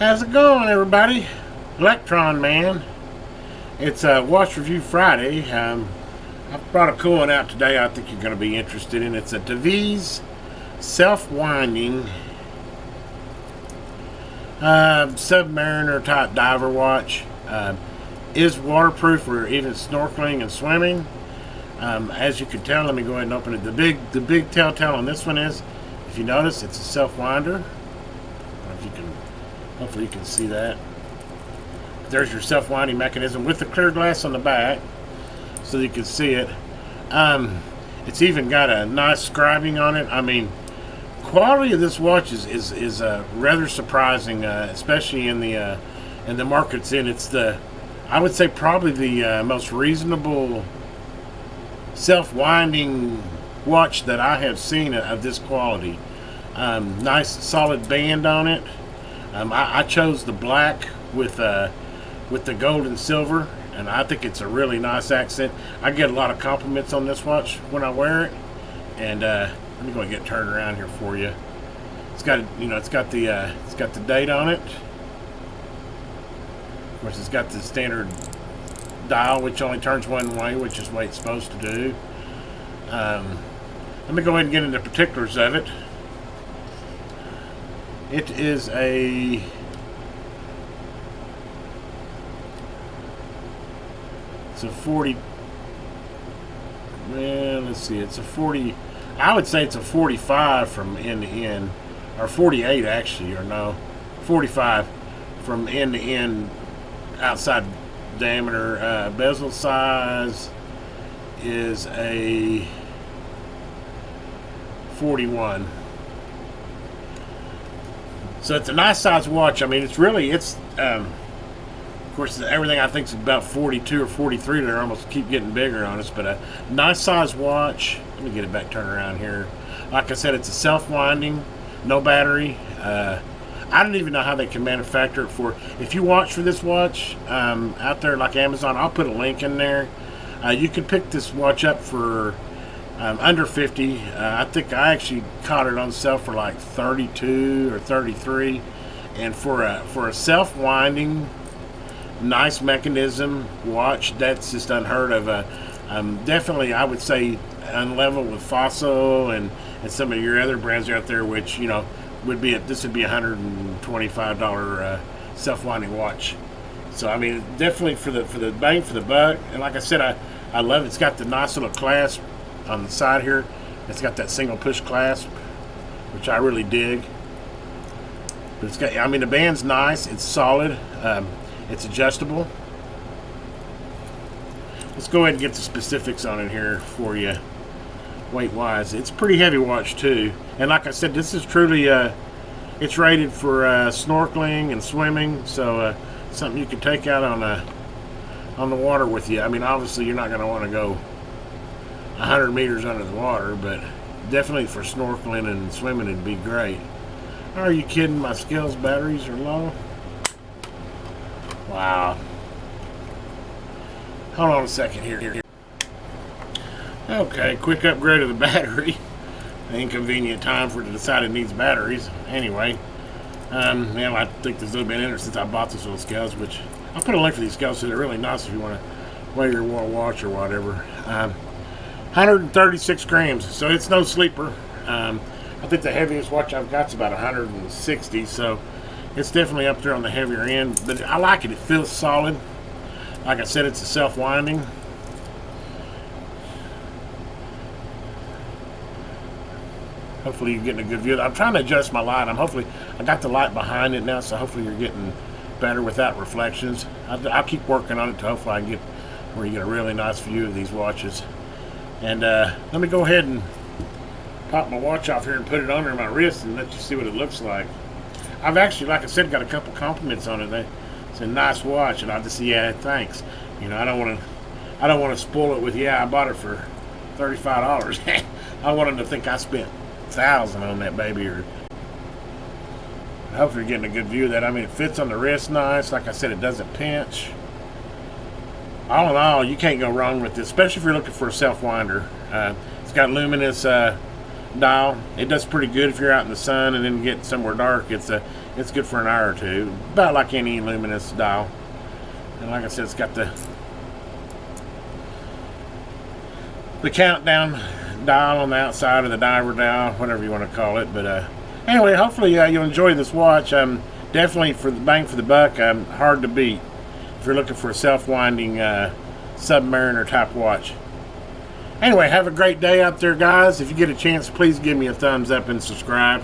How's it going, everybody? Electron Man. It's Watch Review Friday. I've brought a cool one out today I think you're going to be interested in. It's a TEVISE self-winding Submariner type diver watch. Is waterproof for even snorkeling and swimming. As you can tell, let me go ahead and open it. The big telltale on this one is, if you notice, it's a self-winder. I don't know if you can, hopefully you can see that. There's your self-winding mechanism with the clear glass on the back, so you can see it. It's even got a nice scribing on it. I mean, quality of this watch is rather surprising, especially in the market it's in. It's I would say probably the most reasonable self-winding watch that I have seen of this quality. Nice solid band on it. I chose the black with the gold and silver, and I think it's a really nice accent. I get a lot of compliments on this watch when I wear it. And let me go and get it turned around here for you. It's got, it's got the date on it. Of course, it's got the standard dial, which only turns one way, which is what it's supposed to do. Let me go ahead and get into the particulars of it. It is a It's a 40. Well, let's see. It's a 40. I would say it's a 45 from end to end, or 48 actually, or no, 45 from end to end. Outside diameter. Bezel size is a 41. So it's a nice size watch. I mean, of course, everything I think is about 42 or 43. They almost keep getting bigger on us, but a nice size watch. Let me get it back turned around here. Like I said, it's a self-winding, no battery. I don't even know how they can manufacture it for. If you watch for this watch out there like Amazon, I'll put a link in there. You can pick this watch up for under 50. I think I actually caught it on sale for like 32 or 33. And for a self-winding, nice mechanism watch, that's just unheard of. Definitely, I would say, on level with Fossil and some of your other brands out there, which this would be $125 self-winding watch. So I mean, definitely for the bang for the buck. And like I said, I love it. It's got the nice little clasp on the side here. It's got that single push clasp, which I really dig. But it's got, I mean, the band's nice. It's solid. It's adjustable. Let's go ahead and get the specifics on it here for you. Weight-wise, it's a pretty heavy watch too. And like I said, this is truly it's rated for snorkeling and swimming. So something you can take out on the water with you. I mean, obviously you're not going to want to go 100 meters under the water, but definitely for snorkeling and swimming it'd be great. Are you kidding? My Skills batteries are low. Wow. Hold on a second here. Okay, quick upgrade of the battery. An inconvenient time for it to decide it needs batteries. Anyway, man, I think there's a little bit in there since I bought these little scales, which I'll put a link for these scales, so they're really nice if you want to weigh your watch or whatever. 136 grams, so it's no sleeper. I think the heaviest watch I've got is about 160, so it's definitely up there on the heavier end. But I like it. It feels solid. Like I said, it's a self-winding. Hopefully you're getting a good view. I'm trying to adjust my light. I got the light behind it now, so hopefully you're getting better without reflections. I'll keep working on it to hopefully I can get where you get a really nice view of these watches. And let me go ahead and pop my watch off here and put it under my wrist and let you see what it looks like. I've actually, like I said, got a couple compliments on it. It's a nice watch, and I just say, yeah, thanks. I don't want to spoil it with, yeah, I bought it for $35. I want them to think I spent $1,000 on that baby. Or hopefully you're getting a good view of that. I mean, it fits on the wrist nice. Like I said, it doesn't pinch. All in all, you can't go wrong with this, especially if you're looking for a self-winder. It's got luminous dial. It does pretty good if you're out in the sun and then get somewhere dark. It's It's good for an hour or two, about like any luminous dial. And like I said, it's got the countdown dial on the outside, of the diver dial, whatever you want to call it. But anyway, hopefully you'll enjoy this watch. Definitely, for the bang for the buck, hard to beat if you're looking for a self-winding Submariner type watch. Anyway, have a great day out there, guys. If you get a chance, please give me a thumbs up and subscribe.